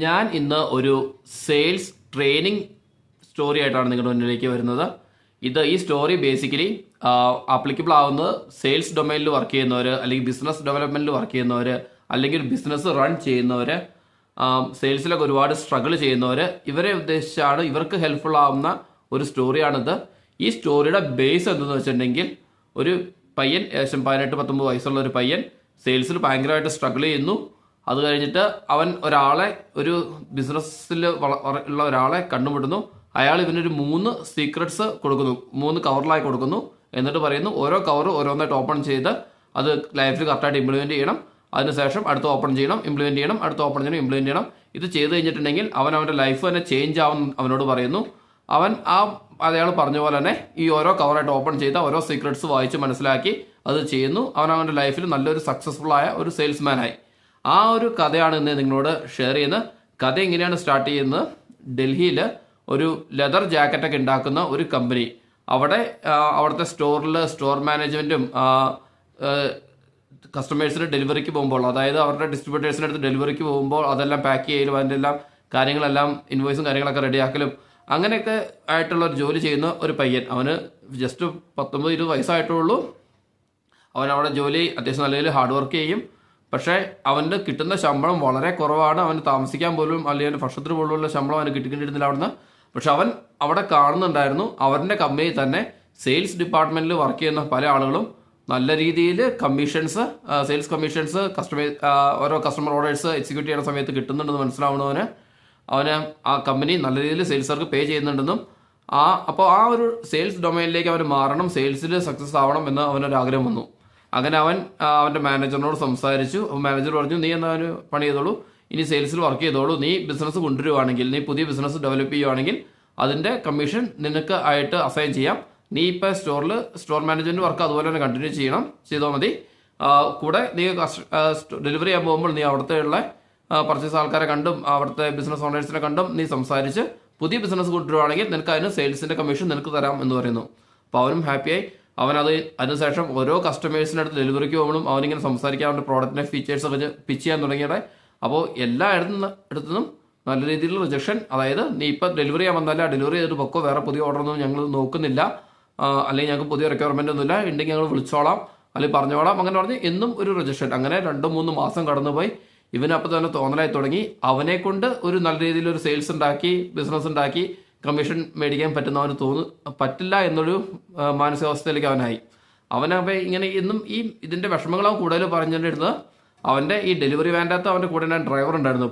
ഞാൻ ഇന്ന് ഒരു സെയിൽസ് ട്രെയിനിങ് സ്റ്റോറി ആയിട്ടാണ് നിങ്ങളുടെ മുന്നിലേക്ക് വരുന്നത്. ഈ സ്റ്റോറി ബേസിക്കലി ആപ്ലിക്കബിൾ ആവുന്നത് സെയിൽസ് ഡൊമൈനിൽ വർക്ക് ചെയ്യുന്നവർ, അല്ലെങ്കിൽ ബിസിനസ് ഡെവലപ്മെന്റിൽ വർക്ക് ചെയ്യുന്നവർ, അല്ലെങ്കിൽ ബിസിനസ് റൺ ചെയ്യുന്നവർ, സെയിൽസിലൊക്കെ ഒരുപാട് സ്ട്രഗിൾ ചെയ്യുന്നവർ, ഇവരെ ഉദ്ദേശിച്ചാണ്, ഇവർക്ക് ഹെൽപ്ഫുൾ ആവുന്ന ഒരു സ്റ്റോറിയാണിത്. ഈ സ്റ്റോറിയുടെ ബേസ് എന്തെന്ന് വെച്ചിട്ടുണ്ടെങ്കിൽ, ഒരു പയ്യൻ ഏകദേശം 18-19 വയസ്സുള്ള ഒരു പയ്യൻ സെയിൽസിൽ ഭയങ്കരമായിട്ട് സ്ട്രഗിൾ ചെയ്യുന്നു. അത് കഴിഞ്ഞിട്ട് അവൻ ഒരു ബിസിനസ്സിൽ ഉള്ള ഒരാളെ കണ്ടുമുട്ടുന്നു. അയാൾ ഇവനൊരു 3 സീക്രട്സ് കൊടുക്കുന്നു, 3 കവറിലായി കൊടുക്കുന്നു. എന്നിട്ട് പറയുന്നു ഓരോ കവർ ഓരോന്നായിട്ട് ഓപ്പൺ ചെയ്ത് അത് ലൈഫിൽ കറക്റ്റായിട്ട് ഇംപ്ലിമെൻറ്റ് ചെയ്യണം. അതിനുശേഷം അടുത്ത് ഓപ്പൺ ചെയ്യണം, ഇംപ്ലിമെൻറ്റ് ചെയ്യണം, അടുത്ത് ഓപ്പൺ ചെയ്യണം, ഇംപ്ലിമെൻറ്റ് ചെയ്യണം. ഇത് ചെയ്ത് കഴിഞ്ഞിട്ടുണ്ടെങ്കിൽ അവൻ്റെ ലൈഫ് തന്നെ ചേഞ്ച് ആവും അവനോട് പറയുന്നു. അയാൾ പറഞ്ഞ പോലെ തന്നെ ഈ ഓരോ കവറായിട്ട് ഓപ്പൺ ചെയ്ത ഓരോ സീക്രട്സ് വായിച്ച് മനസ്സിലാക്കി അത് ചെയ്യുന്നു. അവൻ്റെ ലൈഫിൽ നല്ലൊരു സക്സസ്ഫുൾ ആയ ഒരു സെയിൽസ്മാനായി. ആ ഒരു കഥയാണ് ഇന്ന് നിങ്ങളോട് ഷെയർ ചെയ്യുന്നത്. കഥ എങ്ങനെയാണ് സ്റ്റാർട്ട് ചെയ്യുന്നത്? ഡൽഹിയിൽ ഒരു ലെതർ ജാക്കറ്റൊക്കെ ഉണ്ടാക്കുന്ന ഒരു കമ്പനി, അവിടുത്തെ സ്റ്റോർ മാനേജ്മെൻറ്റും കസ്റ്റമേഴ്സിന് ഡെലിവറിക്ക് പോകുമ്പോൾ, അതായത് അവരുടെ ഡിസ്ട്രിബ്യൂട്ടേഴ്സിൻ്റെ അടുത്ത് ഡെലിവറിക്ക് പോകുമ്പോൾ അതെല്ലാം പാക്ക് ചെയ്യലും അതിൻ്റെ എല്ലാം കാര്യങ്ങളെല്ലാം ഇൻവോയ്സും കാര്യങ്ങളൊക്കെ റെഡിയാക്കലും അങ്ങനെയൊക്കെ ആയിട്ടുള്ള ഒരു ജോലി ചെയ്യുന്ന ഒരു പയ്യൻ. അവന് ജസ്റ്റ് 19-20 വയസ്സായിട്ടുള്ളൂ. അവനവിടെ ജോലി അത്യാവശ്യം നല്ല രീതിയിൽ ഹാർഡ് വർക്ക് ചെയ്യും. പക്ഷേ അവന് കിട്ടുന്ന ശമ്പളം വളരെ കുറവാണ്. അവന് താമസിക്കാൻ പോലും അല്ലെങ്കിൽ ഭക്ഷണത്തിന് പോലുള്ള ശമ്പളം അവന് കിട്ടിക്കൊണ്ടിരുന്നില്ല അവിടുന്ന്. പക്ഷെ അവൻ അവിടെ കാണുന്നുണ്ടായിരുന്നു, അവരുടെ കമ്പനിയിൽ തന്നെ സെയിൽസ് ഡിപ്പാർട്ട്മെന്റിൽ വർക്ക് ചെയ്യുന്ന പല ആളുകളും നല്ല രീതിയിൽ സെയിൽസ് കമ്മീഷൻസ് ഓരോ കസ്റ്റമർ ഓർഡേഴ്സ് എക്സിക്യൂട്ട് ചെയ്യുന്ന സമയത്ത് കിട്ടുന്നുണ്ടെന്ന് മനസ്സിലാവണവന്. അവന് ആ കമ്പനി നല്ല രീതിയിൽ സെയിൽസർക്ക് പേ ചെയ്യുന്നുണ്ടെന്നും അപ്പോൾ ആ ഒരു സെയിൽസ് ഡൊമൈനിലേക്ക് അവന് മാറണം, സെയിൽസിൽ സക്സസ് ആവണം എന്ന് അവനൊരു ആഗ്രഹം വന്നു. അങ്ങനെ അവൻ്റെ മാനേജറിനോട് സംസാരിച്ചു. മാനേജർ പറഞ്ഞു, നീ എന്താ ഒരു പണി ചെയ്തോളൂ, ഇനി സെയിൽസിൽ വർക്ക് ചെയ്തോളൂ. നീ ബിസിനസ് കൊണ്ടുവരുവാണെങ്കിൽ, നീ പുതിയ ബിസിനസ് ഡെവലപ്പ് ചെയ്യുവാണെങ്കിൽ അതിൻ്റെ കമ്മീഷൻ നിനക്ക് ആയിട്ട് അസൈൻ ചെയ്യാം. നീ ഇപ്പോൾ സ്റ്റോർ മാനേജ്മെൻറ്റ് വർക്ക് അതുപോലെ തന്നെ കണ്ടിന്യൂ ചെയ്താൽ മതി. കൂടെ നീ ഡെലിവറി ചെയ്യാൻ പോകുമ്പോൾ നീ അവിടുത്തെ പർച്ചേസ് ആൾക്കാരെ കണ്ടും അവിടുത്തെ ബിസിനസ് ഓണേഴ്സിനെ കണ്ടും നീ സംസാരിച്ച് പുതിയ ബിസിനസ് കൊണ്ടുവരുവാണെങ്കിൽ നിനക്ക് അതിന് സെയിൽസിൻ്റെ കമ്മീഷൻ നിനക്ക് തരാം എന്ന് പറയുന്നു. അപ്പോൾ അവനും ഹാപ്പിയായി. അതിനുശേഷം ഓരോ കസ്റ്റമേഴ്സിൻ്റെ അടുത്ത് ഡെലിവറിക്ക് പോകുമ്പോഴും അവനിങ്ങനെ സംസാരിക്കാൻ അവൻ്റെ പ്രോഡക്റ്റിൻ്റെ ഫീച്ചേഴ്സൊക്കെ പിച്ച് ചെയ്യാൻ തുടങ്ങിയത്. അപ്പോൾ എല്ലാ ഇടത്തുനിന്നും നല്ല രീതിയിലുള്ള റിജക്ഷൻ. അതായത് നീ ഇപ്പം ഡെലിവറി ചെയ്യാൻ വന്നല്ല, ഡെലിവറി ചെയ്തിട്ട് പൊക്കോ, വേറെ പുതിയ ഓർഡറൊന്നും ഞങ്ങൾ നോക്കുന്നില്ല, അല്ലെങ്കിൽ ഞങ്ങൾക്ക് പുതിയ റിക്വയർമെൻ്റ് ഒന്നുമില്ല, ഉണ്ടെങ്കിൽ ഞങ്ങൾ വിളിച്ചോളാം അല്ലെങ്കിൽ പറഞ്ഞോളാം, അങ്ങനെ പറഞ്ഞ് എന്നും ഒരു റിജക്ഷൻ. അങ്ങനെ 2-3 മാസം കടന്നുപോയി. ഇവനപ്പോൾ തന്നെ തോന്നലായി തുടങ്ങി അവനെ കൊണ്ട് ഒരു നല്ല രീതിയിലൊരു സെയിൽസ് ഉണ്ടാക്കി ബിസിനസ് ഉണ്ടാക്കി കമ്മീഷൻ മേടിക്കാൻ പറ്റുന്നവന് പറ്റില്ല എന്നൊരു മാനസികാവസ്ഥയിലേക്ക് അവനായി. അവനപ്പോൾ ഇങ്ങനെ എന്നും ഇതിൻ്റെ വിഷമങ്ങളാവും കൂടുതൽ പറഞ്ഞുകൊണ്ടിരുന്നത്. അവൻ്റെ ഈ ഡെലിവറി വാൻ്റെ അകത്ത് അവൻ്റെ കൂടെ ഡ്രൈവർ ഉണ്ടായിരുന്നു.